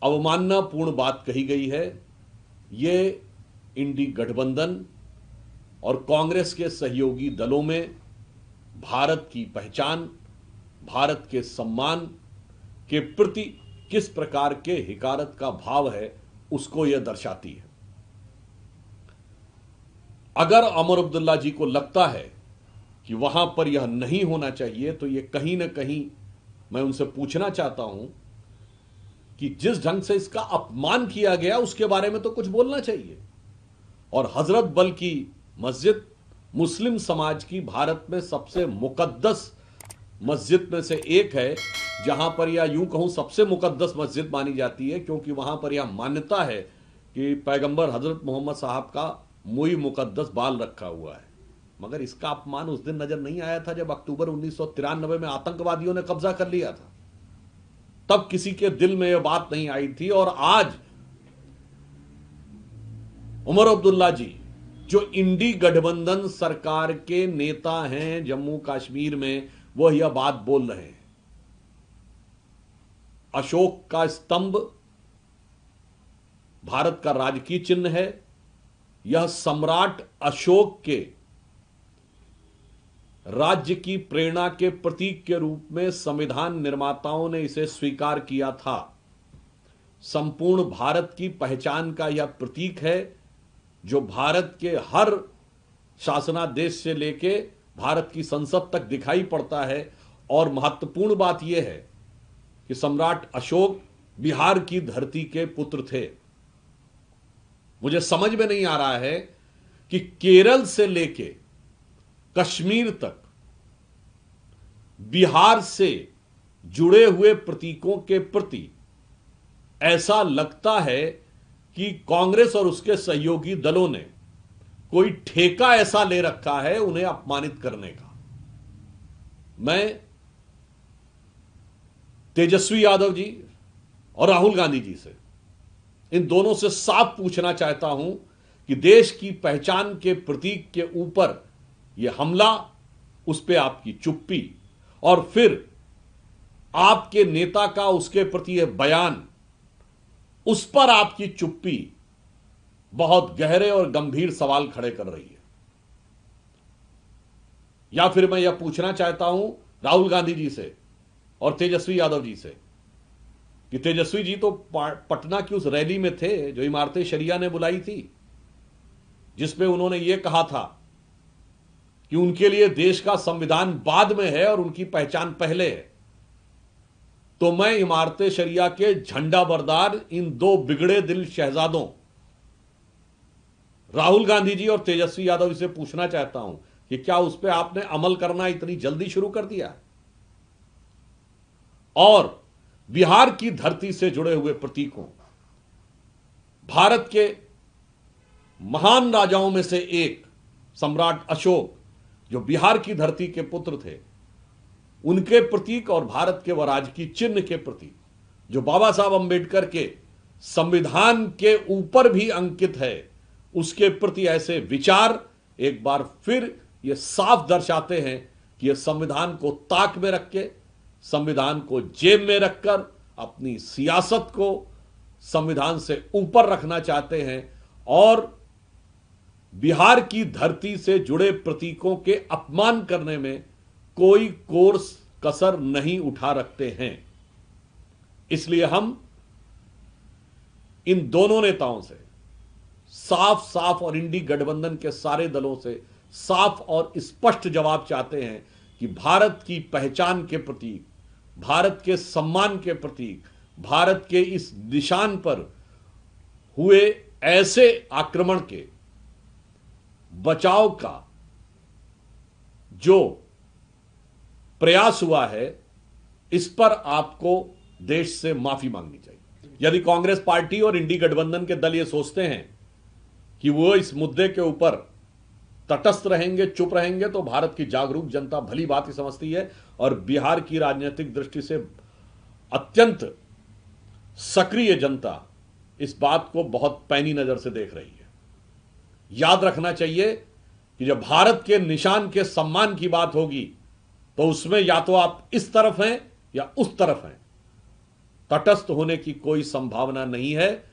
अवमाननापूर्ण बात कही गई है। ये इंडी गठबंधन और कांग्रेस के सहयोगी दलों में भारत की पहचान, भारत के सम्मान के प्रति किस प्रकार के हिकारत का भाव है, उसको यह दर्शाती है। अगर उमर अब्दुल्ला जी को लगता है कि वहां पर यह नहीं होना चाहिए, तो यह कहीं ना कहीं मैं उनसे पूछना चाहता हूं कि जिस ढंग से इसका अपमान किया गया उसके बारे में तो कुछ बोलना चाहिए। और हजरत बल की मस्जिद मुस्लिम समाज की भारत में सबसे मुकद्दस मस्जिद में से एक है, जहां पर या यूं कहूं सबसे मुकद्दस मस्जिद मानी जाती है, क्योंकि वहां पर यह मान्यता है कि पैगंबर हजरत मोहम्मद साहब का मुई मुकद्दस बाल रखा हुआ है। मगर इसका अपमान उस दिन नजर नहीं आया था जब अक्टूबर 1993 में आतंकवादियों ने कब्जा कर लिया था। तब किसी के दिल में यह बात नहीं आई थी। और आज उमर अब्दुल्ला जी, जो इंडी गठबंधन सरकार के नेता हैं जम्मू कश्मीर में, वह यह बात बोल रहे हैं। अशोक का स्तंभ भारत का राजकीय चिन्ह है। यह सम्राट अशोक के राज्य की प्रेरणा के प्रतीक के रूप में संविधान निर्माताओं ने इसे स्वीकार किया था। संपूर्ण भारत की पहचान का यह प्रतीक है, जो भारत के हर शासनादेश से लेके भारत की संसद तक दिखाई पड़ता है। और महत्वपूर्ण बात यह है कि सम्राट अशोक बिहार की धरती के पुत्र थे। मुझे समझ में नहीं आ रहा है कि केरल से लेके कश्मीर तक बिहार से जुड़े हुए प्रतीकों के प्रति ऐसा लगता है कि कांग्रेस और उसके सहयोगी दलों ने कोई ठेका ऐसा ले रखा है उन्हें अपमानित करने का। मैं तेजस्वी यादव जी और राहुल गांधी जी से, इन दोनों से साफ पूछना चाहता हूं कि देश की पहचान के प्रतीक के ऊपर यह हमला, उस पर आपकी चुप्पी, और फिर आपके नेता का उसके प्रति यह बयान, उस पर आपकी चुप्पी बहुत गहरे और गंभीर सवाल खड़े कर रही है। या फिर मैं यह पूछना चाहता हूं राहुल गांधी जी से और तेजस्वी यादव जी से कि तेजस्वी जी तो पटना की उस रैली में थे जो इमारत शरिया ने बुलाई थी, जिसमें उन्होंने यह कहा था कि उनके लिए देश का संविधान बाद में है और उनकी पहचान पहले है। तो मैं इमारत शरिया के झंडा बरदार इन दो बिगड़े दिल शहजादों राहुल गांधी जी और तेजस्वी यादव जी से पूछना चाहता हूं कि क्या उस पर आपने अमल करना इतनी जल्दी शुरू कर दिया? और बिहार की धरती से जुड़े हुए प्रतीकों, भारत के महान राजाओं में से एक सम्राट अशोक, जो बिहार की धरती के पुत्र थे, उनके प्रतीक और भारत के व राजकीय चिन्ह के प्रतीक, जो बाबा साहब अंबेडकर के संविधान के ऊपर भी अंकित है, उसके प्रति ऐसे विचार एक बार फिर यह साफ दर्शाते हैं कि यह संविधान को ताक में रख के, संविधान को जेब में रखकर अपनी सियासत को संविधान से ऊपर रखना चाहते हैं और बिहार की धरती से जुड़े प्रतीकों के अपमान करने में कोई कोर्स कसर नहीं उठा रखते हैं। इसलिए हम इन दोनों नेताओं से साफ साफ और इंडी गठबंधन के सारे दलों से साफ और स्पष्ट जवाब चाहते हैं कि भारत की पहचान के प्रतीक, भारत के सम्मान के प्रतीक, भारत के इस निशान पर हुए ऐसे आक्रमण के बचाव का जो प्रयास हुआ है, इस पर आपको देश से माफी मांगनी चाहिए। यदि कांग्रेस पार्टी और इंडी गठबंधन के दल ये सोचते हैं कि वो इस मुद्दे के ऊपर तटस्थ रहेंगे, चुप रहेंगे, तो भारत की जागरूक जनता भली बात ही समझती है और बिहार की राजनीतिक दृष्टि से अत्यंत सक्रिय जनता इस बात को बहुत पैनी नजर से देख रही है। याद रखना चाहिए कि जब भारत के निशान के सम्मान की बात होगी तो उसमें या तो आप इस तरफ हैं या उस तरफ हैं। तटस्थ होने की कोई संभावना नहीं है।